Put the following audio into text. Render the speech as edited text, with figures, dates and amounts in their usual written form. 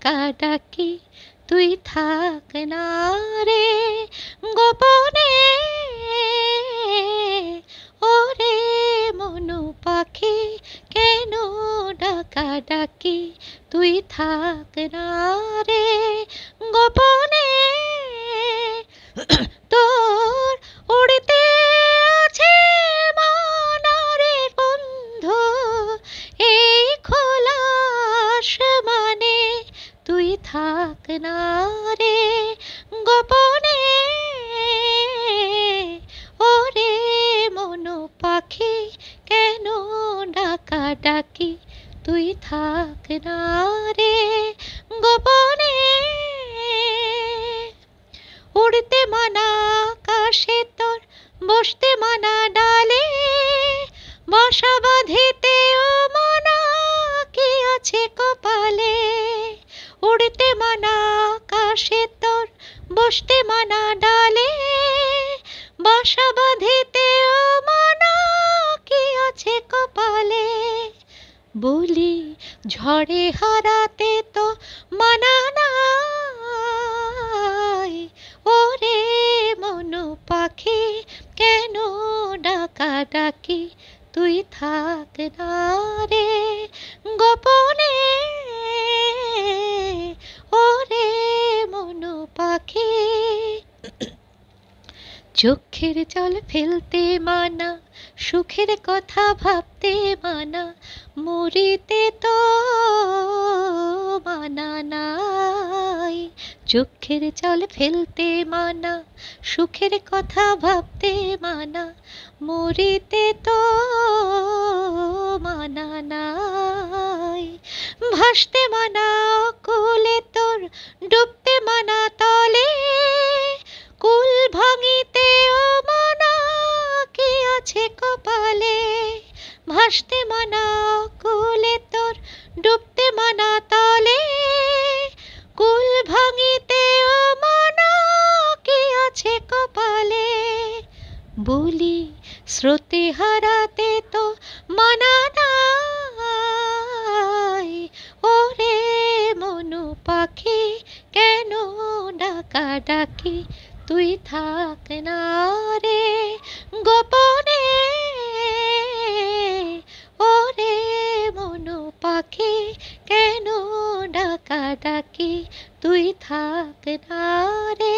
ডাকাডাকি তুই থাক না রে গোপনে। ওরে মনু পাখি কেন ডাকাডাকি তুই থাক না রে গোপনে। তোর উড়তে আছে মনারে বন্ধু এই খোলা আসমানে, তুই থাক না রে গোপনে। ওরে মনু পাখি কেন ডাকাডাকি তুই থাক না রে গোপনে। উড়তে মানা আকাশে তোর বসতে মানা ডালে, বাসা বাঁধিতে ও মানা কি আছে কপালে। উড়তে মানা আকাশে তোর বসতে মানা ডালে, বাসা বাঁধিতে ও মানা কি আছে কপালে। বলি ঝড়ে হারাতে তো মানা নাই, ওরে মনু পাখি কেন ডাকাডাকি তুই থাক না রে গোপনে। ওরে মনু পাখি চোখের জল ফেলতে মানা, সুখের কথা ভাবতে মানা, মরিতে তো মানা নাই। চোখের জল ফেলতে মানা, সুখের কথা ভাবতে মানা, মরিতে তো মানা নাই। ভাসতে মানা কুলে তোর ডুবতে মানা তলে, কুল ভাঙিতে ও মানা কি আছে কপালে। ভাসতে মানা কুলে তোর ডুবতে মানা তলে, কুল ভাঙিতে ও মানা কি আছে কপালে। বলি স্রোতে হারাতে তো মানা নাই, ওরে মনু পাখি কেন ডাকাডাকি তুই থাক না রে গোপনে। ওরে মনু পাখি কেন ডাকাডাকি তুই থাক না রে।